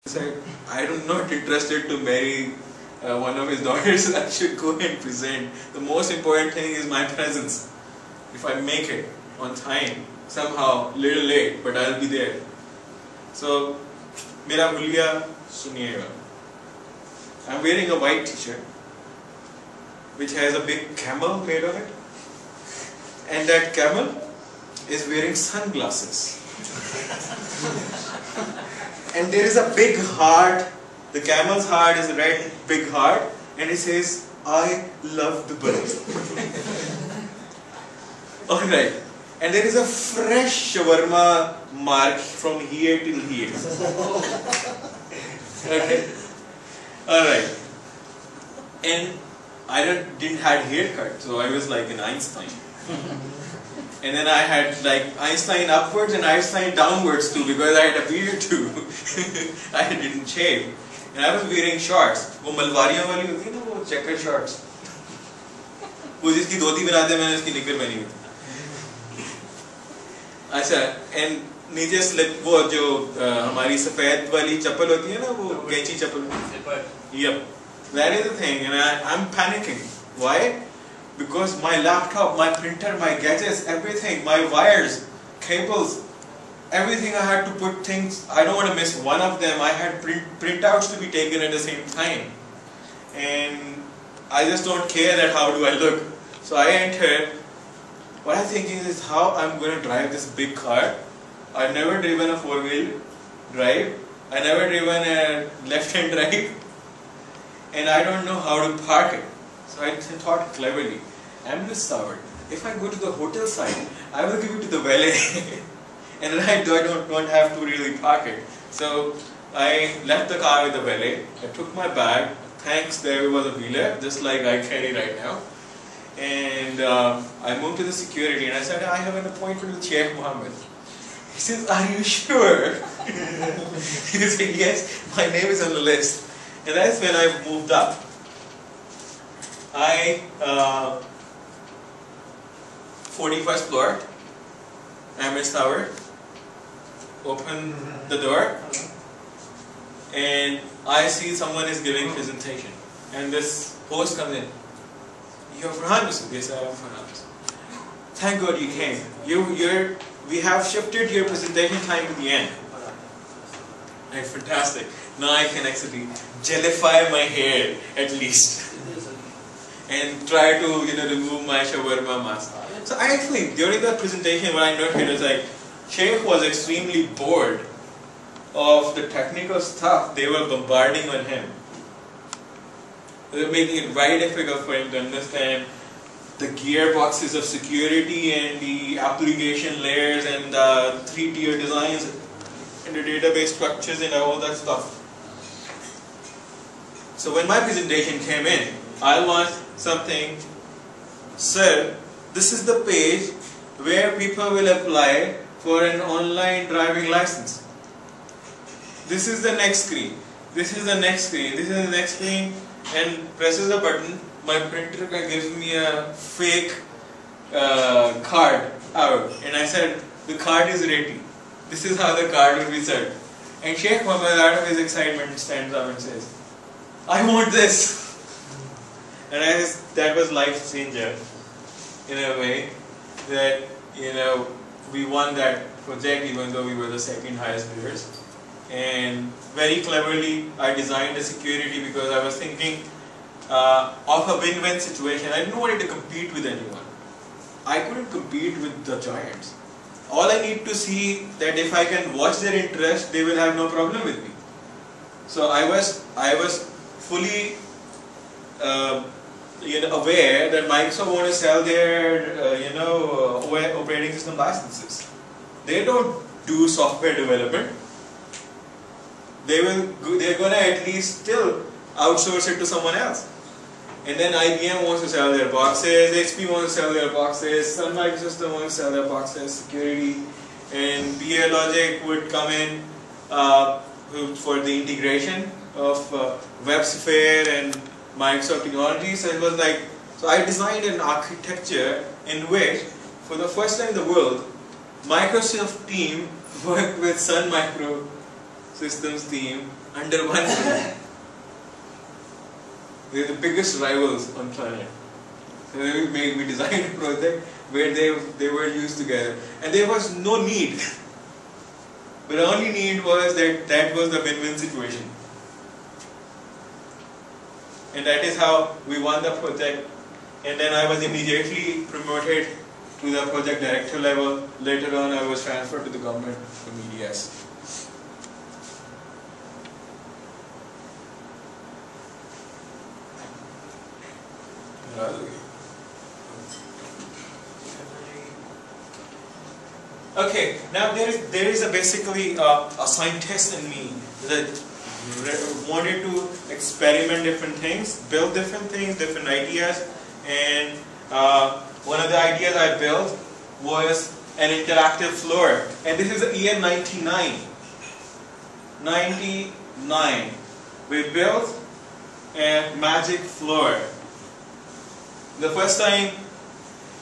said, I'm not interested to marry one of his daughters. I should go and present. The most important thing is my presence. If I make it on time, somehow, little late, but I'll be there. So, mera hulya suniyega. I'm wearing a white t-shirt, which has a big camel made of it. And that camel is wearing sunglasses. And there is a big heart. The camel's heart is a red big heart, and it says, I love the bird. Alright. And there is a fresh shawarma mark from here till here. Okay. Alright. And I didn't have haircut, so I was like an Einstein. And then I had like Einstein upwards and Einstein downwards too, because I had a beard too. I didn't shave. And I was wearing shorts. वो मलवारियाँ वाली होती है ना, वो checker shorts. वो जिसकी धोती बनाते हैं, मैंने उसकी निकर पहनी हुई थी. अच्छा, and नीचे slip वो जो हमारी सफेद वाली चप्पल होती है ना, वो कैंची चप्पल. Yep, that is the thing, and I'm panicking. Why? Because my laptop, my printer, my gadgets, everything, my wires, cables, everything I had to put things, I don't want to miss one of them. I had printouts to be taken at the same time. And I just don't care that how do I look. So I entered. What I'm thinking is how I'm going to drive this big car. I've never driven a four-wheel drive. I never driven a left-hand drive. And I don't know how to park it. So I thought cleverly, I'm this soured. If I go to the hotel side, I will give it to the valet. And then I don't have to really park it. So I left the car with the valet. I took my bag. Thanks, there was a wheeler, just like I carry right now. And I moved to the security and I said, I have an appointment with Sheikh Mohammed. He says, are you sure? He said, yes, my name is on the list. And that's when I moved up. I 41st floor, Emirates Tower, open the door, and I see someone is giving presentation, and this host comes in. You're Farhan Masood? Yes, I am Farhan Masood. Thank God you came. We have shifted your presentation time to the end. Right, fantastic. Now I can actually gellify my hair at least. And try to remove my shawarma mask. So actually, during the presentation, what I noted is like, Sheikh was extremely bored of the technical stuff they were bombarding on him. They were making it very difficult for him to understand the gearboxes of security and the application layers and the 3-tier designs and the database structures and all that stuff. So when my presentation came in, I want something, sir, this is the page where people will apply for an online driving license. This is the next screen. This is the next screen. This is the next screen, and presses a button. My printer gives me a fake card out, and I said the card is ready. This is how the card will be served. And Sheikh Mohammed, out of his excitement, stands up and says, I want this. And that was life changer in a way that we won that project even though we were the second highest bidders. And very cleverly I designed the security because I was thinking of a win-win situation. I didn't want to compete with anyone. I couldn't compete with the giants. All I need to see that if I can watch their interest, they will have no problem with me. So I was fully aware that Microsoft want to sell their operating system licenses. They don't do software development. They're going to at least still outsource it to someone else. And then IBM wants to sell their boxes, HP wants to sell their boxes, Sun Microsystems wants to sell their boxes, security, and BA Logic would come in for the integration of WebSphere and Microsoft technology. So it was like, so I designed an architecture in which, for the first time in the world, Microsoft team worked with Sun Microsystems team under one roof. They're the biggest rivals on planet. So we designed a project where they were used together. And there was no need. But the only need was that was the win-win situation. And that is how we won the project. And then I was immediately promoted to the project director level. Later on I was transferred to the government from EDS. Okay, now there is basically a scientist in me that wanted to experiment different things, build different things, different ideas, and one of the ideas I built was an interactive floor, and this is the year 99. We built a magic floor. The first time,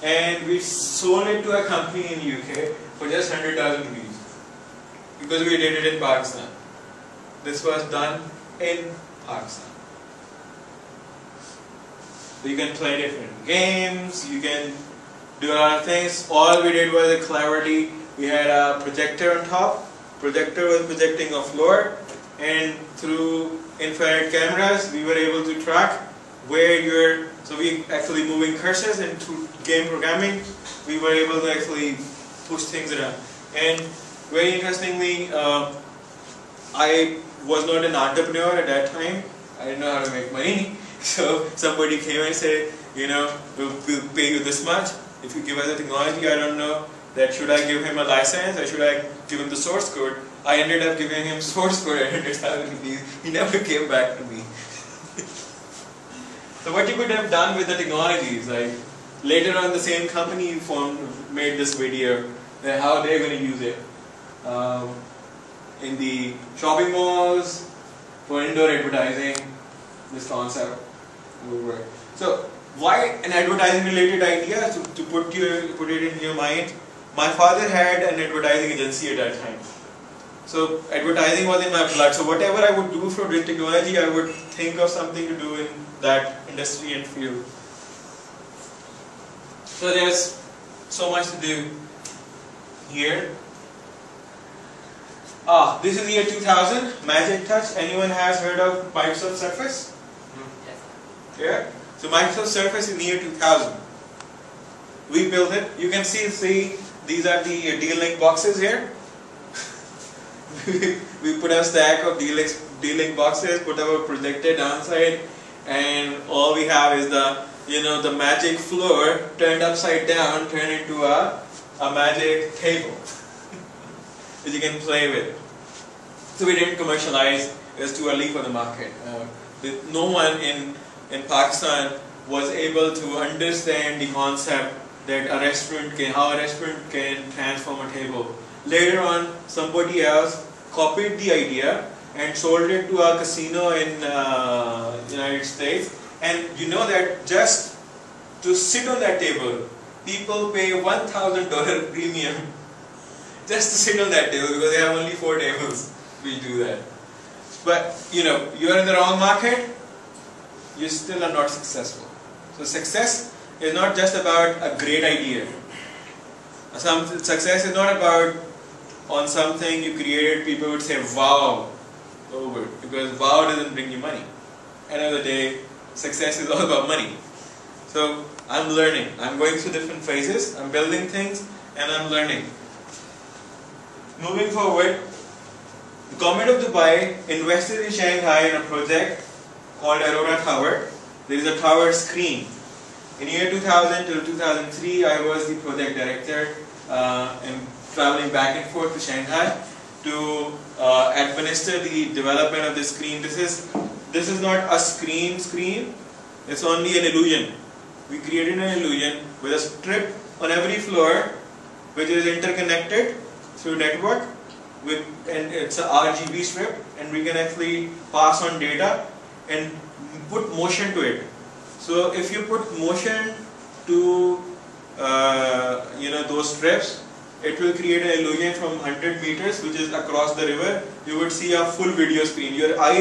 and we sold it to a company in UK for just 100,000 rupees because we did it in Pakistan. This was done in Pakistan. So you can play different games, you can do a lot of things. All we did was cleverly, we had a projector on top. Projector was projecting a floor, and through infrared cameras we were able to track where you're. So we actually moving cursors, and through game programming we were able to actually push things around. And very interestingly, I was not an entrepreneur at that time. I didn't know how to make money. So somebody came and said, you know, we'll pay you this much if you give us the technology. I don't know that should I give him a license or should I give him the source code. I ended up giving him source code at 100,000 rupees. He never came back to me. So what you could have done with the technologies, like later on the same company made this video that how they're going to use it in the shopping malls for indoor advertising. This concept would work. So why an advertising related idea to put it in your mind? My father had an advertising agency at that time. So advertising was in my blood. So whatever I would do for technology, I would think of something to do in that industry and field. So there's so much to do here. This is the year 2000, Magic Touch. Anyone has heard of Microsoft Surface? Yes. Yeah? So Microsoft Surface in the year 2000. We built it. You can see these are the D-Link boxes here. We put a stack of D-Link boxes, put our projector downside, and all we have is the magic floor turned upside down, turned into a magic table which you can play with. So we didn't commercialize. It was too early for the market. No one in Pakistan was able to understand the concept that how a restaurant can transform a table. Later on, somebody else copied the idea and sold it to a casino in United States. And you know that just to sit on that table, people pay $1,000 premium just to sit on that table because they have only 4 tables. We do that. But you're in the wrong market, you still are not successful. So success is not just about a great idea. Success is not about on something you created, people would say wow over, because wow doesn't bring you money. End of the day, success is all about money. So I'm learning. I'm going through different phases. I'm building things and I'm learning. Moving forward, the government of Dubai invested in Shanghai in a project called Aurora Tower. There is a tower screen. In year 2000 till 2003, I was the project director and traveling back and forth to Shanghai to administer the development of this screen. This is not a screen. It's only an illusion. We created an illusion with a strip on every floor, which is interconnected through network, and it's a RGB strip, and we can actually pass on data and put motion to it. So if you put motion to those strips, it will create an illusion from 100 meters, which is across the river. You would see a full video screen. Your eyes